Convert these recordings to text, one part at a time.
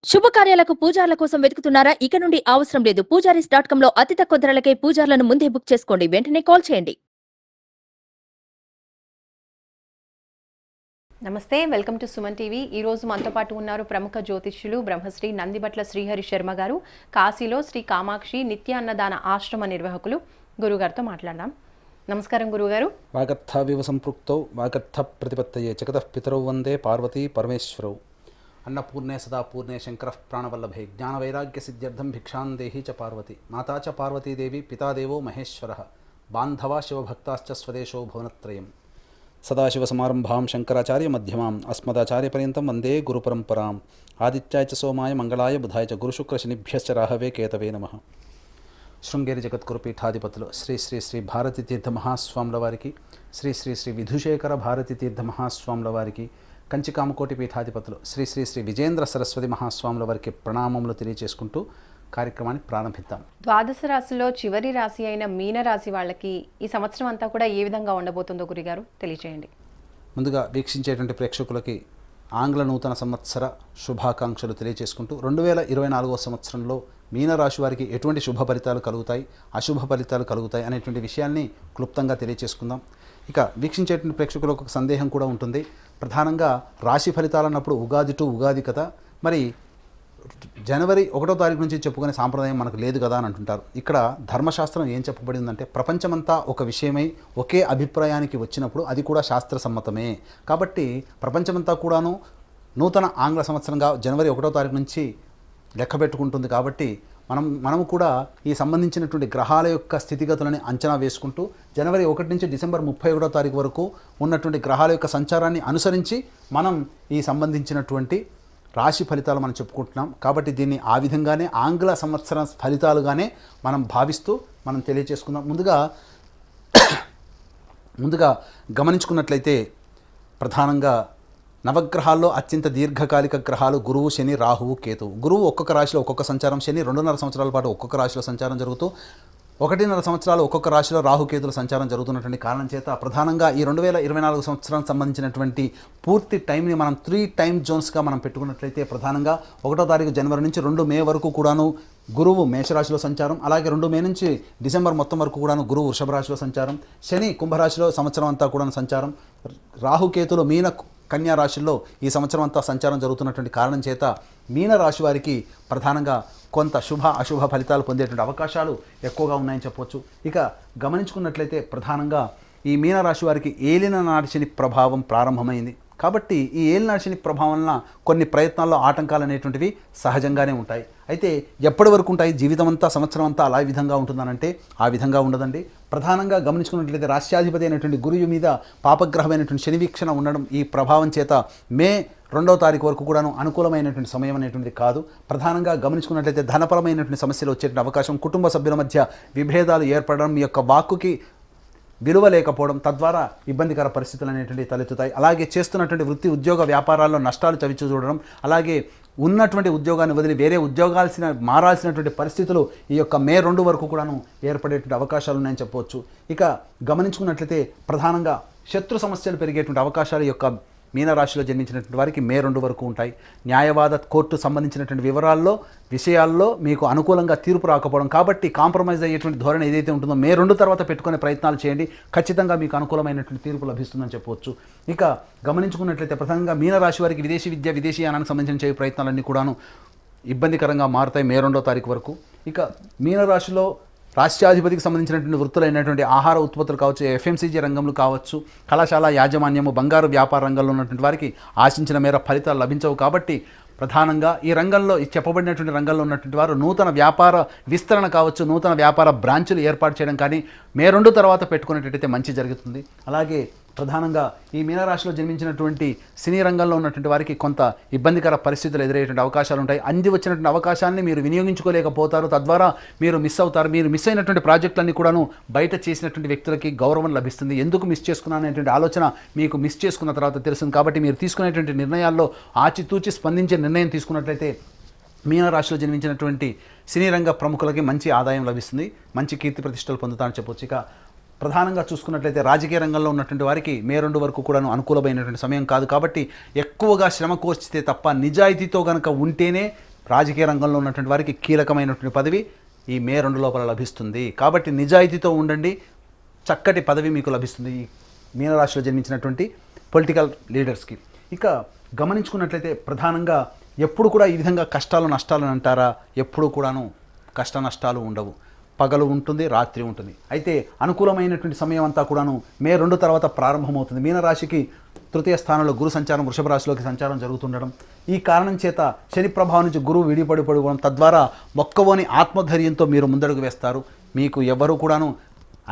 శుభకార్యాలకు పూజార్ల కోసం వెతుకుతున్నారా? ఇక నుండి అవసరం లేదు. పూజారీస్.com లో అతి తక్కువ ధరలకే పూజార్లను ముందే బుక్ చేసుకోండి. వెంటనే కాల్ చేయండి. నమస్తే, వెల్కమ్ టు సుమన్ టీవీ. ఈ రోజు మనతో పాటు ఉన్నారు ప్రముఖ జ్యోతిష్యులు బ్రహ్మశ్రీ నందిబట్ల శ్రీహరి శర్మ గారు, కాశీలో శ్రీ కామాక్షి నిత్య అన్నదాన ఆశ్రమ నిర్వాహకులు. గురుగారితో మాట్లాడదాం. నమస్కారం గురుగారు. వాగర్థావివ సంపృక్తౌ వాగర్థ ప్రతిపత్తయే జగతః పితరౌ వందే పార్వతీ పరమేశ్వరౌ. అన్నపూర్ణే సదా పూర్ణే శంకరః ప్రాణవల్లభే జ్ఞానవైరాగ్య సిద్ధ్యర్థం భిక్షాం దేహి చ పార్వతి. మాతా చ పార్వతీదేవి పితాదేవో మహేశ్వరః బాంధవా శివభక్తాశ్చ స్వదేశో భువనత్రయం. సదాశివసమారంభాం శంకరాచార్య మధ్యమాం అస్మదాచార్యపర్యంతం వందే గురుపరంపరాం. ఆదిత్యాయ చ సోమాయ మంగళాయ బుధాయ చ గురుశుక్రశనిభ్యశ్చ రాహవే కేతవే నమః. శృంగేరి జగద్గురు పీఠాధిపతులు శ్రీ శ్రీ శ్రీ భారతీ తీర్థ మహాస్వాముల వారికి, శ్రీ శ్రీ శ్రీ విధుశేఖర భారతీ తీర్థ మహాస్వాముల వారికి, కంచికామకోటి పీఠాధిపతులు శ్రీ శ్రీ శ్రీ విజేంద్ర సరస్వతి మహాస్వాముల వారికి ప్రణామములు తెలియజేసుకుంటూ కార్యక్రమాన్ని ప్రారంభిద్దాం. ద్వాదశ రాశిలో చివరి రాశి అయిన మీన రాశి వాళ్ళకి ఈ సంవత్సరం అంతా కూడా ఏ విధంగా ఉండబోతుందో గురుగారు తెలియజేయండి. ముందుగా వీక్షించేటువంటి ప్రేక్షకులకి ఆంగ్ల నూతన సంవత్సర శుభాకాంక్షలు తెలియజేసుకుంటూ 2024 సంవత్సరంలో మీనరాశి వారికి ఎటువంటి శుభ ఫలితాలు కలుగుతాయి, అశుభ ఫలితాలు కలుగుతాయి అనేటువంటి విషయాన్ని క్లుప్తంగా తెలియజేసుకుందాం. ఇక వీక్షించేటువంటి ప్రేక్షకులకు ఒక సందేహం కూడా ఉంటుంది. ప్రధానంగా రాశి ఫలితాలు అన్నప్పుడు ఉగాది టు ఉగాది కదా, మరి జనవరి 1వ తారీఖు నుంచి చెప్పుకునే సాంప్రదాయం మనకు లేదు కదా అని అంటుంటారు. ఇక్కడ ధర్మశాస్త్రం ఏం చెప్పబడిందంటే, ప్రపంచమంతా ఒక విషయమై ఒకే అభిప్రాయానికి వచ్చినప్పుడు అది కూడా శాస్త్ర సమ్మతమే. కాబట్టి ప్రపంచమంతా కూడాను నూతన ఆంగ్ల సంవత్సరంగా జనవరి 1వ తారీఖు నుంచి లెక్క పెట్టుకుంటుంది. కాబట్టి మనము కూడా ఈ సంబంధించినటువంటి గ్రహాల యొక్క స్థితిగతులని అంచనా వేసుకుంటూ జనవరి 1 నుంచి డిసెంబర్ 31వ తారీఖు వరకు ఉన్నటువంటి గ్రహాల యొక్క సంచారాన్ని అనుసరించి మనం ఈ సంబంధించినటువంటి రాశి ఫలితాలు మనం చెప్పుకుంటున్నాం. కాబట్టి దీన్ని ఆ విధంగానే ఆంగ్ల సంవత్సరం ఫలితాలుగానే మనం భావిస్తూ మనం తెలియజేసుకుందాం. ముందుగా గమనించుకున్నట్లయితే ప్రధానంగా నవగ్రహాల్లో అత్యంత దీర్ఘకాలిక గ్రహాలు గురువు, శని, రాహువు, కేతువు. గురువు ఒక్కొక్క రాశిలో ఒక్కొక్క సంచారం, శని 2.5 సంవత్సరాల పాటు ఒక్కొక్క రాశిలో సంచారం జరుగుతూ 1.5 సంవత్సరాలు ఒక్కొక్క రాశిలో రాహుకేతుల సంచారం జరుగుతున్నటువంటి కారణం చేత ప్రధానంగా ఈ 2024 సంవత్సరానికి సంబంధించినటువంటి పూర్తి టైంని మనం 3 టైమ్ జోన్స్గా మనం పెట్టుకున్నట్లయితే ప్రధానంగా 1వ తారీఖు జనవరి నుంచి 2 మే వరకు కూడాను గురువు మేషరాశిలో సంచారం, అలాగే 2 మే నుంచి డిసెంబర్ మొత్తం వరకు కూడాను గురువు వృషభ రాశిలో సంచారం, శని కుంభరాశిలో సంవత్సరం అంతా కూడా సంచారం, రాహుకేతులు మీన కన్యా రాశుల్లో ఈ సంవత్సరం అంతా సంచారం జరుగుతున్నటువంటి కారణం చేత మీనరాశి వారికి ప్రధానంగా కొంత శుభ అశుభ ఫలితాలు పొందేటువంటి అవకాశాలు ఎక్కువగా ఉన్నాయని చెప్పవచ్చు. ఇక గమనించుకున్నట్లయితే ప్రధానంగా ఈ మీనరాశి వారికి ఏలినాటి శని ప్రభావం ప్రారంభమైంది. కాబట్టి ఈ ఏలినాటి శని ప్రభావం వలన కొన్ని ప్రయత్నాల్లో ఆటంకాలు అనేటువంటివి సహజంగానే ఉంటాయి. అయితే ఎప్పటి వరకు ఉంటాయి? జీవితం అంతా, సంవత్సరం అంతా అలా విధంగా ఉంటుందనంటే ఆ విధంగా ఉండదండి. ప్రధానంగా గమనించుకున్నట్లయితే రాష్ట్రాధిపతి అయినటువంటి గురువు మీద పాపగ్రహమైనటువంటి శని వీక్షణ ఉండడం ఈ ప్రభావం చేత మే 2వ తారీఖు వరకు కూడాను అనుకూలమైనటువంటి సమయం అనేటువంటిది కాదు. ప్రధానంగా గమనించుకున్నట్లయితే ధనపరమైనటువంటి సమస్యలు వచ్చేటువంటి అవకాశం, కుటుంబ సభ్యుల మధ్య విభేదాలు ఏర్పడడం, మీ యొక్క వాక్కుకి విలువ లేకపోవడం, తద్వారా ఇబ్బందికర పరిస్థితులు అనేటువంటివి తలెత్తుతాయి. అలాగే చేస్తున్నటువంటి వృత్తి, ఉద్యోగ, వ్యాపారాల్లో నష్టాలు చవిచూ చూడడం, అలాగే ఉన్నటువంటి ఉద్యోగాన్ని వదిలి వేరే మారాల్సినటువంటి పరిస్థితులు ఈ యొక్క మే 2 వరకు కూడాను ఏర్పడేటువంటి అవకాశాలు ఉన్నాయని చెప్పవచ్చు. ఇక గమనించుకున్నట్లయితే ప్రధానంగా శత్రు సమస్యలు పెరిగేటువంటి అవకాశాలు ఈ యొక్క మీనరాశిలో జన్మించినటువంటి వారికి మే 2 వరకు ఉంటాయి. న్యాయవాద కోర్టు సంబంధించినటువంటి విషయాల్లో మీకు అనుకూలంగా తీర్పు రాకపోవడం, కాబట్టి కాంప్రమైజ్ అయ్యేటువంటి ధోరణి ఏదైతే ఉంటుందో మే 2 తర్వాత పెట్టుకునే ప్రయత్నాలు చేయండి. ఖచ్చితంగా మీకు అనుకూలమైనటువంటి తీర్పు లభిస్తుందని చెప్పవచ్చు. ఇక గమనించుకున్నట్లయితే ప్రధానంగా మీనరాశి వారికి విదేశీ విద్య, విదేశీయానానికి సంబంధించిన చేయ ప్రయత్నాలన్నీ కూడాను ఇబ్బందికరంగా మారుతాయి మే 2వ తారీఖు వరకు. ఇక మీనరాశిలో రాష్ట్రాధిపతికి సంబంధించినటువంటి వృత్తులైనటువంటి ఆహార ఉత్పత్తులు కావచ్చు, ఎఫ్ఎంసీజీ రంగంలో కావచ్చు, కళాశాల యాజమాన్యము, బంగారు వ్యాపార రంగంలో ఉన్నటువంటి వారికి ఆశించిన మేర ఫలితాలు లభించవు. కాబట్టి ప్రధానంగా ఈ రంగంలో చెప్పబడినటువంటి రంగంలో ఉన్నటువంటి వారు నూతన వ్యాపార విస్తరణ కావచ్చు, నూతన వ్యాపార బ్రాంచులు ఏర్పాటు చేయడం కానీ మే 2 తర్వాత పెట్టుకునేటట్టయితే మంచి జరుగుతుంది. అలాగే ప్రధానంగా ఈ మీనరాశిలో జన్మించినటువంటి సినీ రంగంలో ఉన్నటువంటి వారికి కొంత ఇబ్బందికర పరిస్థితులు ఎదురయ్యేటువంటి అవకాశాలు ఉంటాయి. అంది వచ్చినటువంటి అవకాశాన్ని మీరు వినియోగించుకోలేకపోతారు, తద్వారా మీరు మిస్ అవుతారు. మీరు మిస్ అయినటువంటి ప్రాజెక్టులన్నీ కూడాను బయట చేసినటువంటి వ్యక్తులకి గౌరవం లభిస్తుంది. ఎందుకు మిస్ చేసుకున్నాననేటువంటి ఆలోచన మీకు మిస్ చేసుకున్న తర్వాత తెలుస్తుంది. కాబట్టి మీరు తీసుకునేటువంటి నిర్ణయాల్లో ఆచితూచి స్పందించే నిర్ణయం తీసుకున్నట్లయితే మీనరాశిలో జన్మించినటువంటి సినీ రంగ ప్రముఖులకి మంచి ఆదాయం లభిస్తుంది, మంచి కీర్తి ప్రతిష్టలు పొందుతారని చెప్పవచ్చు. ఇక ప్రధానంగా చూసుకున్నట్లయితే రాజకీయ రంగంలో ఉన్నటువంటి వారికి మే 2 వరకు కూడాను అనుకూలమైనటువంటి సమయం కాదు. కాబట్టి ఎక్కువగా శ్రమ కోర్చితే తప్ప నిజాయితీతో కనుక ఉంటేనే రాజకీయ రంగంలో ఉన్నటువంటి వారికి కీలకమైనటువంటి పదవి ఈ మే 2 లోపల లభిస్తుంది. కాబట్టి నిజాయితీతో ఉండండి, చక్కటి పదవి మీకు లభిస్తుంది ఈ మీనరాశిలో జన్మించినటువంటి పొలిటికల్ లీడర్స్కి. ఇక గమనించుకున్నట్లయితే ప్రధానంగా ఎప్పుడు కూడా ఈ విధంగా కష్టాలు నష్టాలు అంటారా, ఎప్పుడు కూడాను కష్ట నష్టాలు ఉండవు. పగలు ఉంటుంది, రాత్రి ఉంటుంది. అయితే అనుకూలమైనటువంటి సమయం అంతా కూడాను మే 2 తర్వాత ప్రారంభమవుతుంది. మీనరాశికి తృతీయ స్థానంలో గురు సంచారం వృషభ రాశిలోకి సంచారం జరుగుతుండడం, ఈ కారణం చేత శని ప్రభావం నుంచి గురువు విడిపడిపోవడం, తద్వారా మొక్కవోని ఆత్మధైర్యంతో మీరు ముందడుగు వేస్తారు. మీకు ఎవరు కూడాను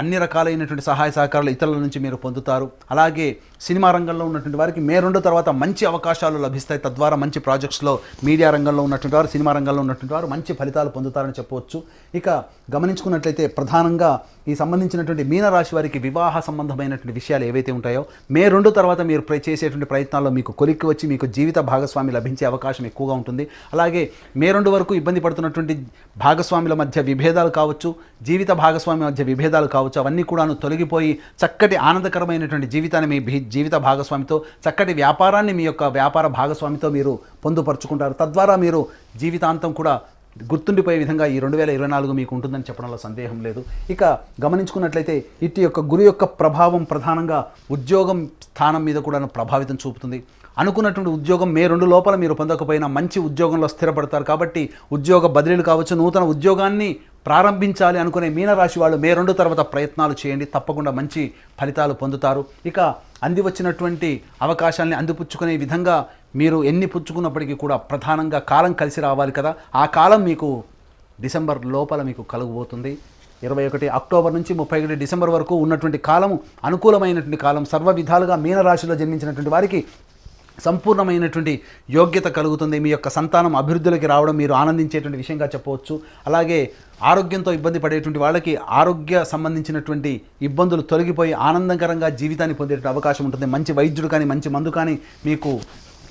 అన్ని రకాలైనటువంటి సహాయ సహకారాలు ఇతరుల నుంచి మీరు పొందుతారు. అలాగే సినిమా రంగంలో ఉన్నటువంటి వారికి మే 2 తర్వాత మంచి అవకాశాలు లభిస్తాయి. తద్వారా మంచి ప్రాజెక్ట్స్లో మీడియా రంగంలో ఉన్నటువంటి వారు, సినిమా రంగంలో ఉన్నటువంటి వారు మంచి ఫలితాలు పొందుతారని చెప్పవచ్చు. ఇక గమనించుకున్నట్లయితే ప్రధానంగా ఈ సంబంధించినటువంటి మీనరాశి వారికి వివాహ సంబంధమైనటువంటి విషయాలు ఏవైతే ఉంటాయో మే 2 తర్వాత మీరు చేసేటువంటి ప్రయత్నాల్లో మీకు కొలిక్కి వచ్చి మీకు జీవిత భాగస్వామి లభించే అవకాశం ఎక్కువగా ఉంటుంది. అలాగే మే 2 వరకు ఇబ్బంది పడుతున్నటువంటి భాగస్వాముల మధ్య విభేదాలు కావచ్చు, జీవిత భాగస్వామి మధ్య విభేదాలు కావచ్చు, అవన్నీ కూడాను తొలగిపోయి చక్కటి ఆనందకరమైనటువంటి జీవితాన్ని మీ జీవిత భాగస్వామితో, చక్కటి వ్యాపారాన్ని మీ యొక్క వ్యాపార భాగస్వామితో మీరు పొందుపరుచుకుంటారు. తద్వారా మీరు జీవితాంతం కూడా గుర్తుండిపోయే విధంగా ఈ 2024 మీకు ఉంటుందని చెప్పడంలో సందేహం లేదు. ఇక గమనించుకున్నట్లయితే ఇటు యొక్క గురు యొక్క ప్రభావం ప్రధానంగా ఉద్యోగం స్థానం మీద కూడా ప్రభావితం చూపుతుంది. అనుకున్నటువంటి ఉద్యోగం మే 2 లోపల మీరు పొందకపోయినా మంచి ఉద్యోగంలో స్థిరపడతారు. కాబట్టి ఉద్యోగ బదిలీలు కావచ్చు, నూతన ఉద్యోగాన్ని ప్రారంభించాలి అనుకునే మీనరాశి వాళ్ళు మే 2 తర్వాత ప్రయత్నాలు చేయండి, తప్పకుండా మంచి ఫలితాలు పొందుతారు. ఇక అంది వచ్చినటువంటి అవకాశాలని అందిపుచ్చుకునే విధంగా మీరు ఎన్ని పుచ్చుకున్నప్పటికీ కూడా ప్రధానంగా కాలం కలిసి రావాలి కదా, ఆ కాలం మీకు డిసెంబర్ లోపల మీకు కలుగబోతుంది. 21 అక్టోబర్ నుంచి 31 డిసెంబర్ వరకు ఉన్నటువంటి కాలము అనుకూలమైనటువంటి కాలం. సర్వ విధాలుగా మీనరాశిలో జన్మించినటువంటి వారికి సంపూర్ణమైనటువంటి యోగ్యత కలుగుతుంది. మీ యొక్క సంతానం అభివృద్ధిలోకి రావడం మీరు ఆనందించేటువంటి విషయంగా చెప్పవచ్చు. అలాగే ఆరోగ్యంతో ఇబ్బంది పడేటువంటి వాళ్ళకి ఆరోగ్య సంబంధించినటువంటి ఇబ్బందులు తొలగిపోయి ఆనందకరంగా జీవితాన్ని పొందేటువంటి అవకాశం ఉంటుంది. మంచి వైద్యుడు కానీ మంచి మందు కానీ మీకు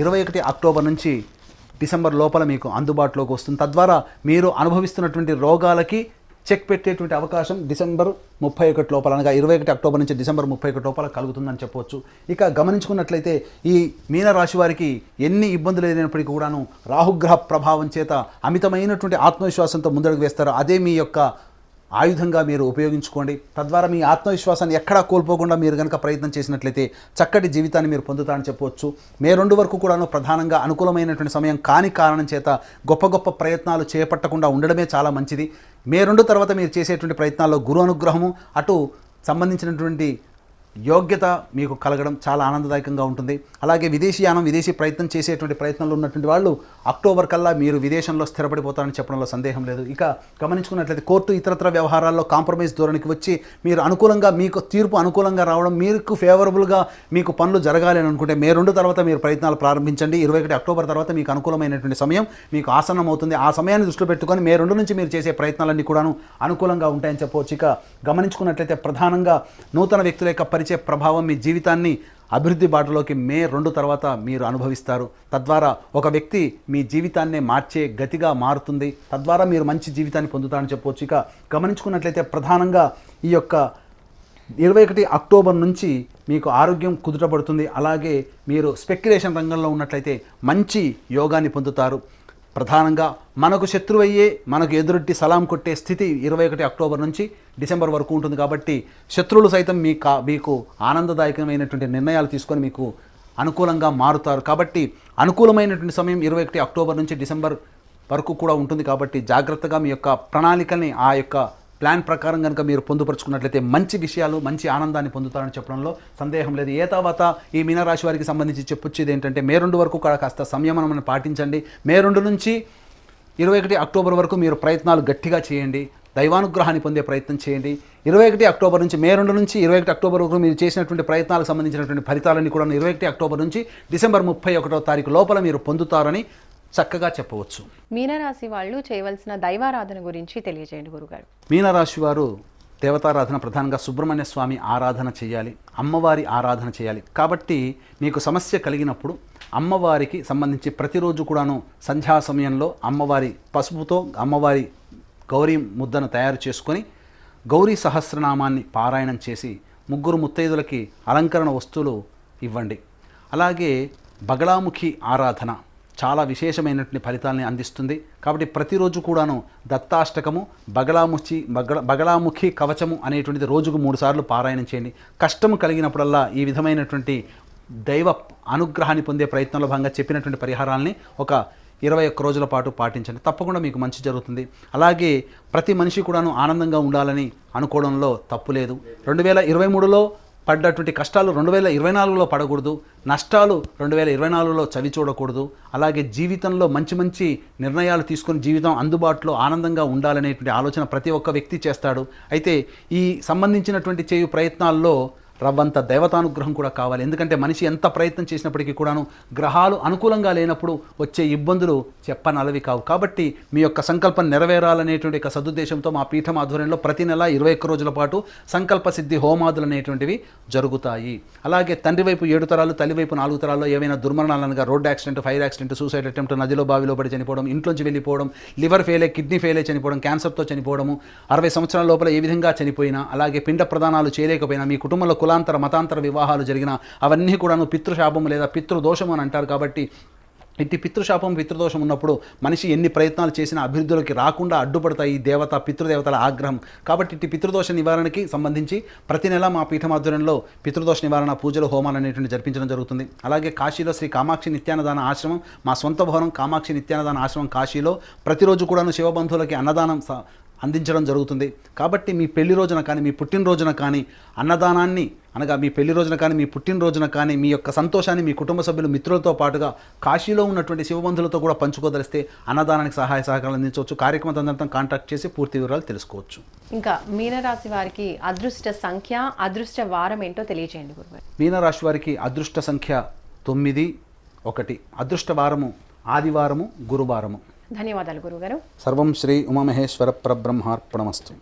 21 అక్టోబర్ నుంచి డిసెంబర్ లోపల మీకు అందుబాటులోకి వస్తుంది. తద్వారా మీరు అనుభవిస్తున్నటువంటి రోగాలకి చెక్ పెట్టేటువంటి అవకాశం డిసెంబర్ 31 లోపల, అనగా 21 అక్టోబర్ నుంచి డిసెంబర్ 31 లోపల కలుగుతుందని చెప్పవచ్చు. ఇక గమనించుకున్నట్లయితే ఈ మీనరాశి వారికి ఎన్ని ఇబ్బందులు లేనప్పటికీ కూడాను రాహుగ్రహ ప్రభావం చేత అమితమైనటువంటి ఆత్మవిశ్వాసంతో ముందడుగు వేస్తారు. అదే మీ యొక్క ఆయుధంగా మీరు ఉపయోగించుకోండి. తద్వారా మీ ఆత్మవిశ్వాసాన్ని ఎక్కడా కోల్పోకుండా మీరు కనుక ప్రయత్నం చేసినట్లయితే చక్కటి జీవితాన్ని మీరు పొందుతారని చెప్పవచ్చు. మే 2 వరకు కూడాను ప్రధానంగా అనుకూలమైనటువంటి సమయం కాని కారణం చేత గొప్ప గొప్ప ప్రయత్నాలు చేపట్టకుండా ఉండడమే చాలా మంచిది. మే 2 తర్వాత మీరు చేసేటువంటి ప్రయత్నాల్లో గురు అనుగ్రహము, అటు సంబంధించినటువంటి యోగ్యత మీకు కలగడం చాలా ఆనందదాయకంగా ఉంటుంది. అలాగే విదేశీయానం, విదేశీ ప్రయత్నం చేసేటువంటి ప్రయత్నంలో ఉన్నటువంటి వాళ్ళు అక్టోబర్ కల్లా మీరు విదేశంలో స్థిరపడిపోతారని చెప్పడంలో సందేహం లేదు. ఇక గమనించుకున్నట్లయితే కోర్టు ఇతరత్ర వ్యవహారాల్లో కాంప్రమైజ్ ధోరణికి వచ్చి మీరు అనుకూలంగా, మీకు తీర్పు అనుకూలంగా రావడం, మీకు ఫేవరబుల్గా మీకు పనులు జరగాలి అని అనుకుంటే మే 2 తర్వాత మీరు ప్రయత్నాలు ప్రారంభించండి. 21 అక్టోబర్ తర్వాత మీకు అనుకూలమైనటువంటి సమయం మీకు ఆసన్నం అవుతుంది. ఆ సమయాన్ని దృష్టిలో పెట్టుకొని మే 2 నుంచి మీరు చేసే ప్రయత్నాలన్నీ కూడాను అనుకూలంగా ఉంటాయని చెప్పవచ్చు. ఇక గమనించుకున్నట్లయితే ప్రధానంగా నూతన వ్యక్తుల యొక్క పరిచయ ప్రభావం మీ జీవితాన్ని అభివృద్ధి బాటలోకి మే 2 తర్వాత మీరు అనుభవిస్తారు. తద్వారా ఒక వ్యక్తి మీ జీవితాన్నే మార్చే గతిగా మారుతుంది. తద్వారా మీరు మంచి జీవితాన్ని పొందుతారని చెప్పవచ్చు. ఇక గమనించుకున్నట్లయితే ప్రధానంగా ఈ యొక్క 21 అక్టోబర్ నుంచి మీకు ఆరోగ్యం కుదుటపడుతుంది. అలాగే మీరు స్పెక్యులేషన్ రంగంలో ఉన్నట్లయితే మంచి యోగాన్ని పొందుతారు. ప్రధానంగా మనకు శత్రువయ్యే మనకు ఎదురొట్టి సలాం కొట్టే స్థితి 21 అక్టోబర్ నుంచి డిసెంబర్ వరకు ఉంటుంది. కాబట్టి శత్రువులు సైతం మీకు ఆనందదాయకమైనటువంటి నిర్ణయాలు తీసుకొని మీకు అనుకూలంగా మారుతారు. కాబట్టి అనుకూలమైనటువంటి సమయం 21 అక్టోబర్ నుంచి డిసెంబర్ వరకు కూడా ఉంటుంది. కాబట్టి జాగ్రత్తగా మీ యొక్క ప్రణాళికల్ని ఆ యొక్క ప్లాన్ ప్రకారం కనుక మీరు పొందుపరుచుకున్నట్లయితే మంచి విషయాలు, మంచి ఆనందాన్ని పొందుతారని చెప్పడంలో సందేహం లేదు. ఏ తర్వాత ఈ మీనరాశి వారికి సంబంధించి చెప్పొచ్చేది ఏంటంటే మే 2 వరకు కూడా కాస్త సంయమనం పాటించండి. మే 2 నుంచి 21 అక్టోబర్ వరకు మీరు ప్రయత్నాలు గట్టిగా చేయండి, దైవానుగ్రహాన్ని పొందే ప్రయత్నం చేయండి. 21 అక్టోబర్ నుంచి మే 2 నుంచి 21 అక్టోబర్ వరకు మీరు చేసినటువంటి ప్రయత్నాలకు సంబంధించినటువంటి ఫలితాలన్నీ కూడా 21 అక్టోబర్ నుంచి డిసెంబర్ 31వ తారీఖు లోపల మీరు పొందుతారని చక్కగా చెప్పవచ్చు. మీనరాశి వాళ్ళు చేయవలసిన దైవారాధన గురించి తెలియజేయండి గురుగారు. మీనరాశి వారు దేవతారాధన ప్రధానంగా సుబ్రహ్మణ్య స్వామి ఆరాధన చేయాలి, అమ్మవారి ఆరాధన చేయాలి. కాబట్టి మీకు సమస్య కలిగినప్పుడు అమ్మవారికి సంబంధించి ప్రతిరోజు కూడాను సంధ్యా సమయంలో అమ్మవారి పసుపుతో అమ్మవారి గౌరీ ముద్దను తయారు చేసుకొని గౌరీ సహస్రనామాన్ని పారాయణం చేసి 3 ముత్తైదులకి అలంకరణ వస్తువులు ఇవ్వండి. అలాగే బగళాముఖి ఆరాధన చాలా విశేషమైనటువంటి ఫలితాలని అందిస్తుంది. కాబట్టి ప్రతిరోజు కూడాను దత్తాష్టకము, బగళాముఖి కవచము అనేటువంటిది రోజుకు 3 సార్లు పారాయణం చేయండి. కష్టము కలిగినప్పుడల్లా ఈ విధమైనటువంటి దైవ అనుగ్రహాన్ని పొందే ప్రయత్నంలో భాగంగా చెప్పినటువంటి పరిహారాలని ఒక 21 రోజుల పాటు పాటించండి. తప్పకుండా మీకు మంచి జరుగుతుంది. అలాగే ప్రతి మనిషి కూడాను ఆనందంగా ఉండాలని అనుకోవడంలో తప్పు లేదు. 2023లో పడ్డటువంటి కష్టాలు 2024లో పడకూడదు, నష్టాలు 2024లో చవి చూడకూడదు. అలాగే జీవితంలో మంచి మంచి నిర్ణయాలు తీసుకొని జీవితం అందుబాటులో ఆనందంగా ఉండాలనేటువంటి ఆలోచన ప్రతి ఒక్క వ్యక్తి చేస్తాడు. అయితే ఈ సంబంధించినటువంటి చేయు ప్రయత్నాల్లో రవ్వంత దైవతానుగ్రహం కూడా కావాలి. ఎందుకంటే మనిషి ఎంత ప్రయత్నం చేసినప్పటికీ కూడాను గ్రహాలు అనుకూలంగా లేనప్పుడు వచ్చే ఇబ్బందులు చెప్పనలవి కావు. కాబట్టి మీ యొక్క సంకల్పం నెరవేరాలనేటువంటి ఒక సదుద్దేశంతో మా పీఠం ఆధ్వర్యంలో ప్రతి నెల 21 రోజుల పాటు సంకల్ప సిద్ధి హోమాదులు అనేటువంటివి జరుగుతాయి. అలాగే తండ్రి వైపు 7 తరాలు, తల్లి వైపు 4 తరాల్లో ఏవైనా దుర్మరణాలనగా road accident, fire accident, suicide attempt, నదిలో బావిలో పడి చనిపోవడం, ఇంట్లోంచి వెళ్ళిపోవడం, లివర్ ఫెయిలే, కిడ్నీ ఫెయిలే చనిపోవడం, క్యాన్సర్తో చనిపోవడము, 60 సంవత్సరాల లోపల ఏ విధంగా చనిపోయినా, అలాగే పిండ ప్రదానాలు చేయలేకపోయినా, మీ కుటుంబంలో కులాంతర మతాంతర వివాహాలు జరిగిన అవన్నీ కూడాను పితృశాపము లేదా పితృదోషము అని అంటారు. కాబట్టి ఇట్టి పితృశాపం, పితృదోషం ఉన్నప్పుడు మనిషి ఎన్ని ప్రయత్నాలు చేసినా అభివృద్ధిలోకి రాకుండా అడ్డుపడతాయి ఈ పితృదేవతల ఆగ్రహం. కాబట్టి ఇట్టి పితృదోష నివారణకి సంబంధించి ప్రతి నెల మా పీఠం ఆధ్వర్యంలో పితృదోష నివారణ పూజలు, హోమాలు అనేటువంటి జరిపించడం జరుగుతుంది. అలాగే కాశీలో శ్రీ కామాక్షి నిత్యాన్నదాన ఆశ్రమం, మా సొంత భవనం కామాక్షి నిత్యాన్నదాన ఆశ్రమం కాశీలో ప్రతిరోజు కూడాను శివబంధువులకి అన్నదానం అందించడం జరుగుతుంది. కాబట్టి మీ పెళ్లి రోజున కానీ, మీ పుట్టినరోజున కానీ అన్నదానాన్ని, అనగా మీ పెళ్లి రోజున కానీ, మీ పుట్టినరోజున కానీ మీ యొక్క సంతోషాన్ని మీ కుటుంబ సభ్యులు, మిత్రులతో పాటుగా కాశీలో ఉన్నటువంటి శివబంధులతో కూడా పంచుకోదలిస్తే అన్నదానానికి సహాయ సహకారాలు అందించవచ్చు. కార్యక్రమం తదనంతరం కాంటాక్ట్ చేసి పూర్తి వివరాలు తెలుసుకోవచ్చు. ఇంకా మీనరాశి వారికి అదృష్ట సంఖ్య, అదృష్ట వారం ఏంటో తెలియజేయండి గురుగారు. మీనరాశి వారికి అదృష్ట సంఖ్య 9, 1. అదృష్ట వారము ఆదివారము, గురువారము. ధన్యవాదాలు గురుగారు. సర్వం శ్రీ ఉమామహేశ్వర పరబ్రహ్మార్పణమస్తు.